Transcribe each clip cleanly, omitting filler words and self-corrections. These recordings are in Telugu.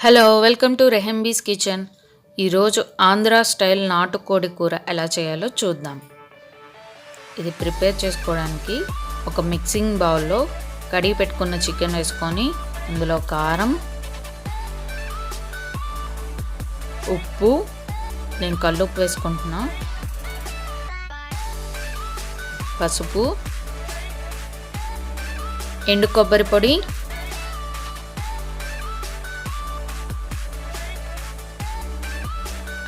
హలో వెల్కమ్ టు రెహంబీస్ కిచెన్. ఈరోజు ఆంధ్ర స్టైల్ నాటుకోడి కూర ఎలా చేయాలో చూద్దాం. ఇది ప్రిపేర్ చేసుకోవడానికి ఒక మిక్సింగ్ బౌల్లో కడిగి పెట్టుకున్న చికెన్ వేసుకొని అందులో కారం, ఉప్పు, నేను కల్లుప్పు వేసుకుంటున్నా, పసుపు, ఎండు కొబ్బరి పొడి,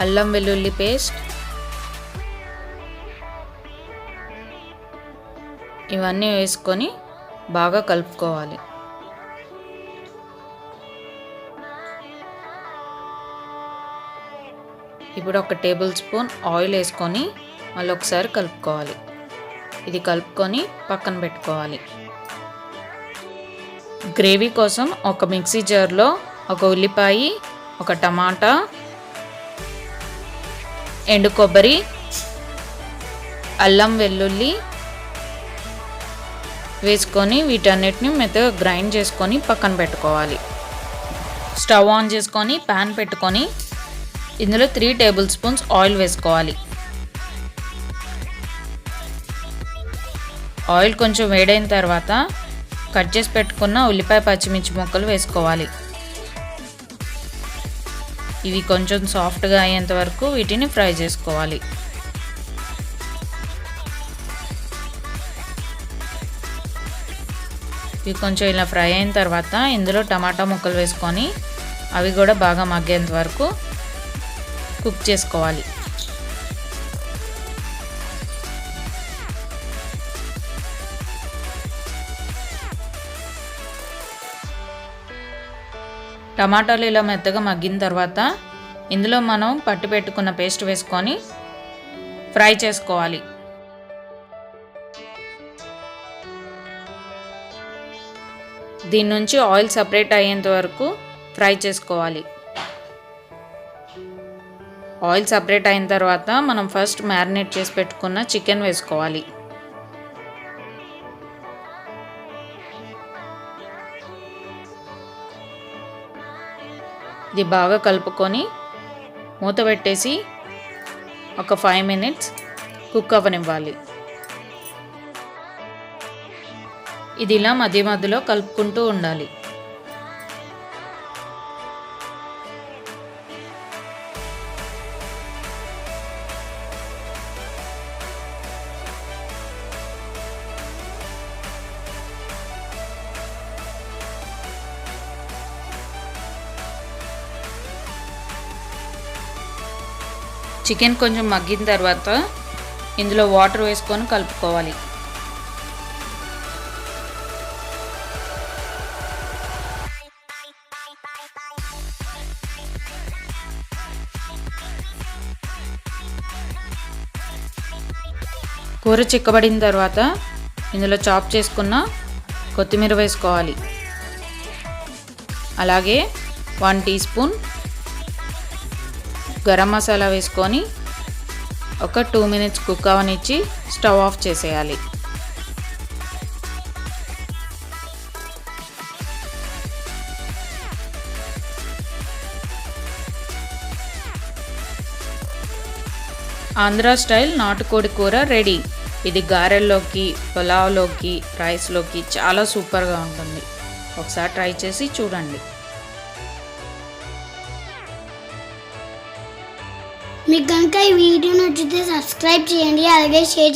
అల్లం వెల్లుల్లి పేస్ట్, ఇవన్నీ వేసుకొని బాగా కలుపుకోవాలి. ఇప్పుడు ఒక టేబుల్ స్పూన్ ఆయిల్ వేసుకొని మళ్ళీ ఒకసారి కలుపుకోవాలి. ఇది కలుపుకొని పక్కన పెట్టుకోవాలి. గ్రేవీ కోసం ఒక మిక్సీ జార్లో ఒక ఉల్లిపాయ, ఒక టమాటా, ఎండు కొబ్బరి, అల్లం వెల్లుల్లి వేసుకొని వీటన్నిటిని మెత్తగా గ్రైండ్ చేసుకొని పక్కన పెట్టుకోవాలి. స్టవ్ ఆన్ చేసుకొని ప్యాన్ పెట్టుకొని ఇందులో 3 టేబుల్ స్పూన్స్ ఆయిల్ వేసుకోవాలి. ఆయిల్ కొంచెం వేడైన తర్వాత కట్ చేసి పెట్టుకున్న ఉల్లిపాయ పచ్చిమిర్చి ముక్కలు వేసుకోవాలి. ఇవి కొంచెం సాఫ్ట్గా అయ్యేంత వరకు వీటిని ఫ్రై చేసుకోవాలి. ఇవి కొంచెం ఇలా ఫ్రై అయిన తర్వాత ఇందులో టమాటా ముక్కలు వేసుకొని అవి కూడా బాగా మగ్గేంత వరకు కుక్ చేసుకోవాలి. టమాటాలు ఇలా మెత్తగా మగ్గిన తర్వాత ఇందులో మనం పట్టి పెట్టుకున్న పేస్ట్ వేసుకొని ఫ్రై చేసుకోవాలి. దీని నుంచి ఆయిల్ సపరేట్ అయ్యేంత వరకు ఫ్రై చేసుకోవాలి. ఆయిల్ సపరేట్ అయిన తర్వాత మనం ఫస్ట్ మ్యారినేట్ చేసి పెట్టుకున్న చికెన్ వేసుకోవాలి. ఇది బాగా కలుపుకొని మూత పెట్టేసి ఒక 5 మినిట్స్ కుక్ అవ్వనివ్వాలి. ఇది ఇలా మధ్య మధ్యలో కలుపుకుంటూ ఉండాలి. చికెన్ కొంచెం మగ్గిన తర్వాత ఇందులో వాటర్ వేసుకొని కలుపుకోవాలి. కూర చిక్కబడిన తర్వాత ఇందులో చాప్ చేసుకున్న కొత్తిమీర వేసుకోవాలి. అలాగే 1 టీ స్పూన్ గరం మసాలా వేసుకొని ఒక 2 మినిట్స్ కుక్ అవనిచ్చి స్టవ్ ఆఫ్ చేసేయాలి. ఆంధ్ర స్టైల్ నాటుకోడి కూర రెడీ. ఇది గారెల్లోకి, పులావ్లోకి, రైస్లోకి చాలా సూపర్గా ఉంటుంది. ఒకసారి ట్రై చేసి చూడండి. మీకు కనుక ఈ వీడియో నచ్చితే సబ్స్క్రైబ్ చేయండి, అలాగే షేర్